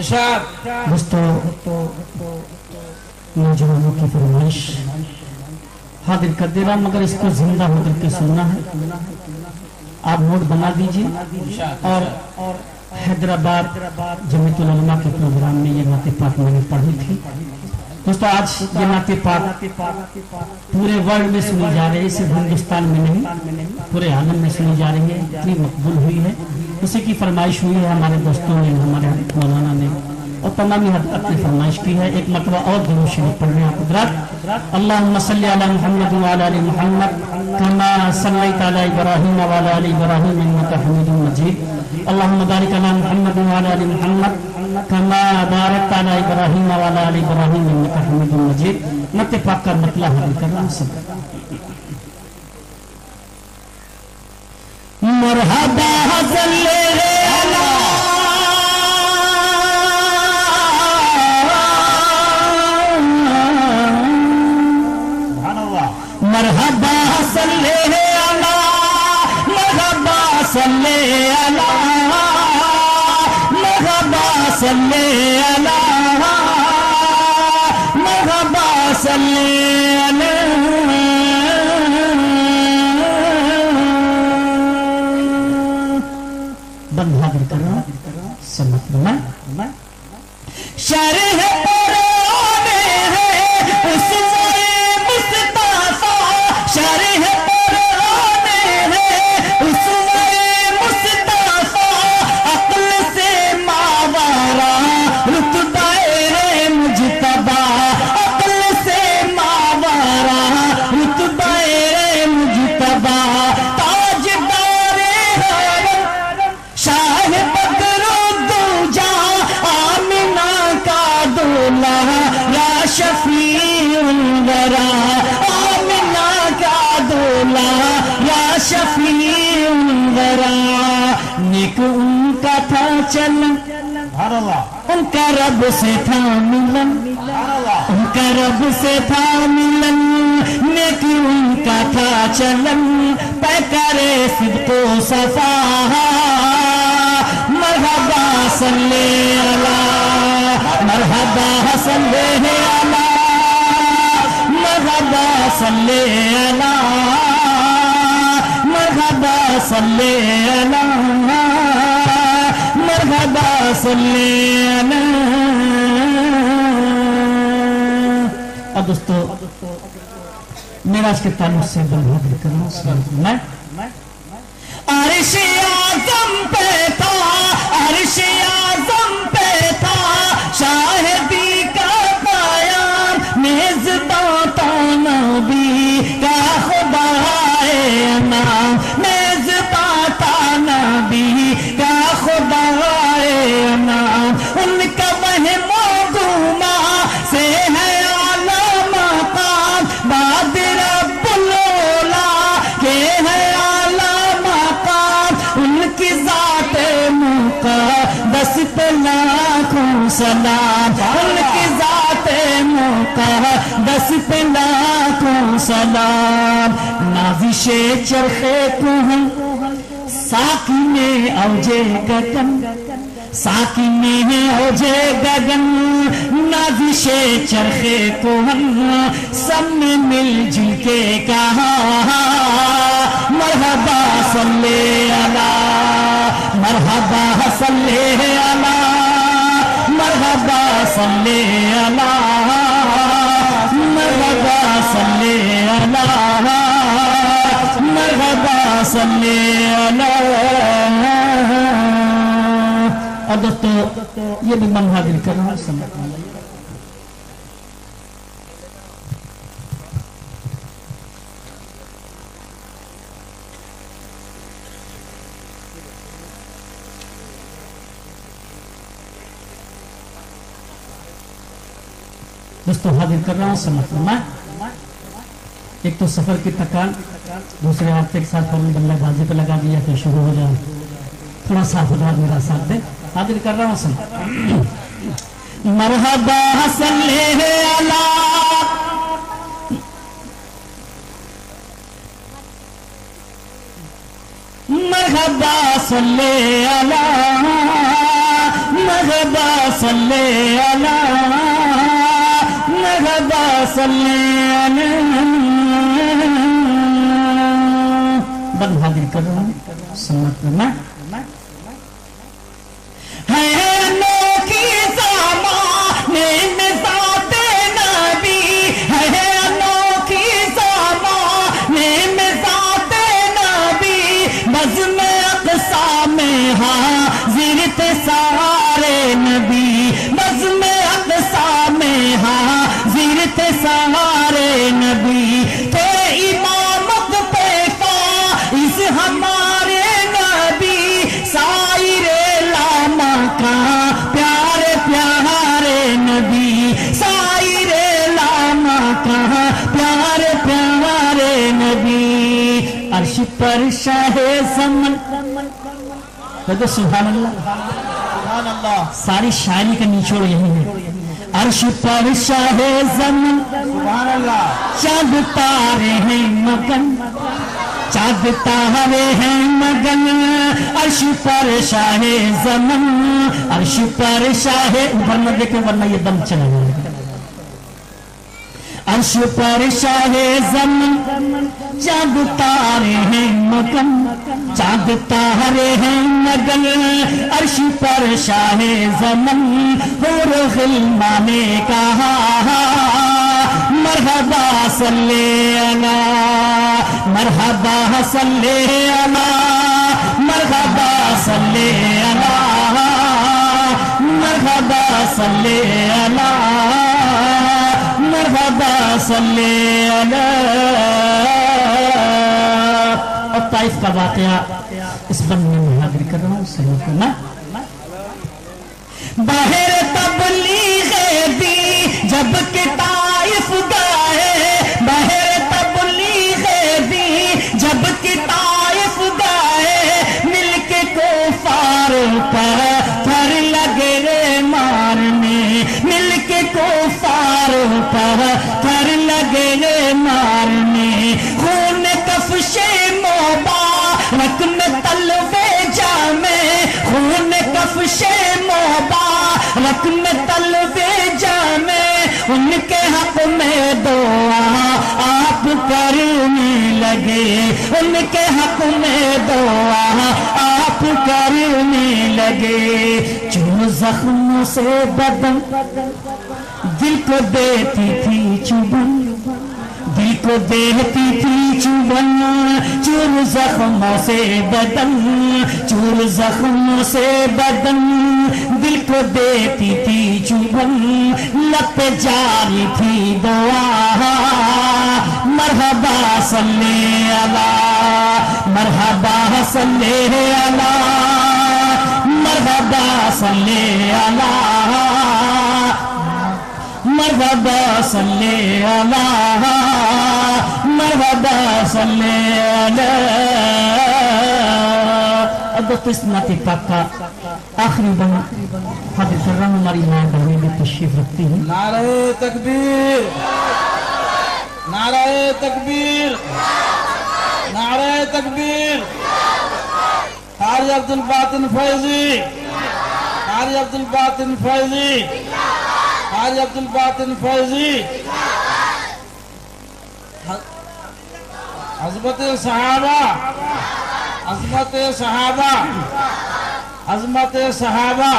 دوستو نوجوانوں کی فرمائش حاضر کر دے رہا مگر اس کو زندہ ہو کر کے سننا ہے. آپ نوٹ بنا دیجئے. اور حیدرآباد جمعیت العلماء کے پروگرام میں یہ نعت پاک میں نے پڑھی تھی. دوستو آج یہ نعت پاک پورے ورلڈ میں سنی جا رہی ہے، صرف ہندوستان میں نہیں پورے عالم میں سنی جا رہی ہے. اتنی مقبول ہوئی ہے، اسی کی فرمائش ہوئی ہے. ہمارے دوستوں نے، ہمارے مولانا نے اور تمامی حضرات نے فرمائش کی ہے. ایک مرتبہ اور درود شریف پڑھ رہے ہیں آپ حضرات. اللہم صلی علی محمد وعلی آل محمد کما صلیت علی ابراہیم وعلی آل ابراہیم انک حمید مجید. اللہم بارک علی محمد وعلی آل محمد کما بارکت علی ابراہیم وعلی آل ابراہیم انک حمید مجید. نعت پاک کا مطلع حاضر کر رہا ہوں. سب مرحبا صلی علی مرحبا صلی علی مرحبا صلی علی مرحبا صلی علی مرحبا صلی علی. بند حاضر کر رہا سمت میں شرح قرآن ہے اس شرح قرآن ہے اسوہ مصطفیٰ عقل سے ماورا رتبہ مجتبی عقل سے ماورا رتبہ مجتبی تاجدار حرم شاہ بدر الدجا آمنہ کا دولہا یا شفیع الورا یا شفیع الورا. نیک ان کا تھا چلن ان کا رب سے تھا ملن ان کا رب سے تھا ملن. نیک ان کا تھا چلن پیکر صدق و صفا. مرحبا صلی علی مرحبا صلی علی مرحبا صلی علی مرحبا صلی علی مرحبا صلی علی. اب دوستو معراج کے تعلق سے بلند کرنا میں عرش اعظم پہ تھا عرش اعظم پہ تھا شاہدی کا قیام میزباں تا نبی کا خدا نام میزباں تا نبی کا خدا نام. ان کا وہم و گما سے ہے اعلیٰ مقام بعد رب العلا کے ہے اعلیٰ مقام. ان کی ذات مقدس پہ لاکھوں سلام ان کی ذات مقدس پہ لاکھوں سلام. نازش چرخ کوہن ساکی میں اوجے گگن ساکی میں اوجے گگن. نازش چرخ کوہن سب نے مل جل کے کہا مرحبا صلی علی مرحبا صلی علی مرحبا صلی علی مرحبا صلی علی مرحبا صلی علی. اور دوستو یہ بھی من حاضر کر رہا ہوں. دوستو حاضر کر رہا ہوں سمجھ میں. ایک تو سفر کی تکان، دوسرے ہفتے کے ساتھ فوراً بلہ بازی پہ لگا دیا کہ شروع ہو جائے. تھوڑا سا خدا میرا ساتھ دے. حاضر کر رہا ہوں سمجھ. مرحبا صلی علی مرحبا صلی علی مرحبا صلی علی مرحبا صلی علی بند حاضر کر رہا ہوں سنت میں ہے انوکھی زمانے میں ذات نبی ہے انوکھی زمانے میں ذات نبی بزم اقصا میں حاضر تھے سارے نبی بزم اقصا میں حاضر تھے سارے نبی تھے امامت پہ فائز ہمارے نبی سائر لاما کا پیارے پیارے نبی سائر لاما کا پیارے پیارے نبی عرش پر شاہ زمن تو سبحان اللہ سبحان اللہ ساری شاعری کا نچوڑ یہی ہے عرش پر شاہ زمن سبحان اللہ چاند تارے ہیں مگن چاند تارے ہیں مگن عرش پر شاہ زمن عرش پر شاہ اوپر نہ دیکھیں ورنہ یہ دم چلا جائے گا عرش پر شاہ زمن چاند تارے ہیں مگن چاند تارے ہیں مگن عرش پر شاہ زمن حور غلمان نے کہا مرحبا صلی علی مرحبا صلی علی مرحبا صلی علی مرحبا صلی علی مرحبا صلی علی اور طائف کا واقعہ اس بند میں حاضر کر رہا ہوں سنو کرنا باہر تبلیغ دی جب کہ طائف گائے باہر تبلیغ دی جب کہ طائف گائے مل کے کفار پر پھر لگے رے مارنے مل کے کفار پر پھر لگے رے مارنے خون کفش مبارک میں تلوے جامے خون کفش مبارک میں تلوے جامے ان کے حق میں دعا آپ کرنے لگے ان کے حق میں دعا آپ کرنے لگے جو زخموں سے بدن دل کو دیتی تھی چبن دل کو دیتی تھی چبن چور زخموں سے بدن چور زخموں سے بدن دل کو دیتی تھی چبن لب جاری تھی دعا مرحبا صلی علی مرحبا صلی علی مرحبا صلی علی مرحبا صلی علی مرحبا صلی علی اب دوستو اس نعت پاک کا آخری بند حاضر کر رہا ہوں ہماری ماں بہنیں بھی تشریف رکھتی ہیں نعرہ تکبیر نعرہ تکبیر نعرہ تکبیر قاری عبدالباطن فیضی قاری عبدالباطن فیضی قاری عبدالباطن فیضی عظمت صحابہ عظمت صحابہ عظمت صحابہ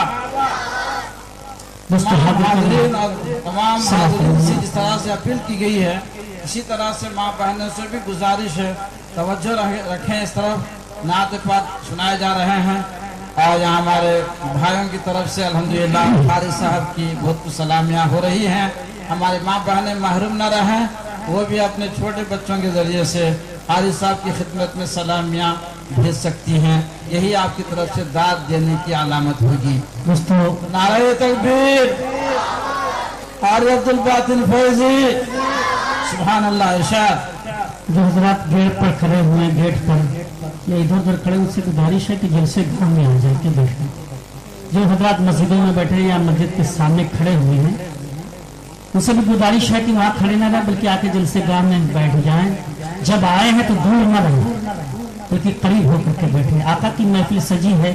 تمام حاضرین سے جس طرح سے اپیل کی گئی ہے اسی طرح سے ماں بہنوں سے بھی گزارش ہے توجہ رکھیں اس طرف نعت پاک سنائے جا رہے ہیں اور یہاں ہمارے بھائیوں کی طرف سے الحمدللہ قاری صاحب کی بہت سلامیاں ہو رہی ہیں ہمارے ماں بہنیں محروم نہ رہیں وہ بھی اپنے چھوٹے بچوں کے ذریعے سے قاری صاحب کی خدمت میں سلامیاں بھیج سکتی ہیں یہی آپ کی طرف سے داد دینے کی علامت ہوگی دوستو نعرہ تکبیر قاری عبدالباطن فیضی سبحان اللہ ارشاد جو حضرات گیٹ پر کھڑے ہوئے ہیں گیٹ پر یا ادھر ادھر کھڑے ان سے گزارش ہے کہ جلسے گھر میں آ جائے کے بیٹھیں جو حضرات مسجدوں میں بیٹھے یا مسجد کے سامنے کھڑے ہوئے ہیں ان سے بھی گزارش ہے کہ وہاں کھڑے نہ رہیں بلکہ آ کے جلسے گاہ میں بیٹھ جائیں جب آئے ہیں تو دور نہ رہیں بلکہ قریب ہو کر کے بیٹھیں آقا کی محفل سجی ہے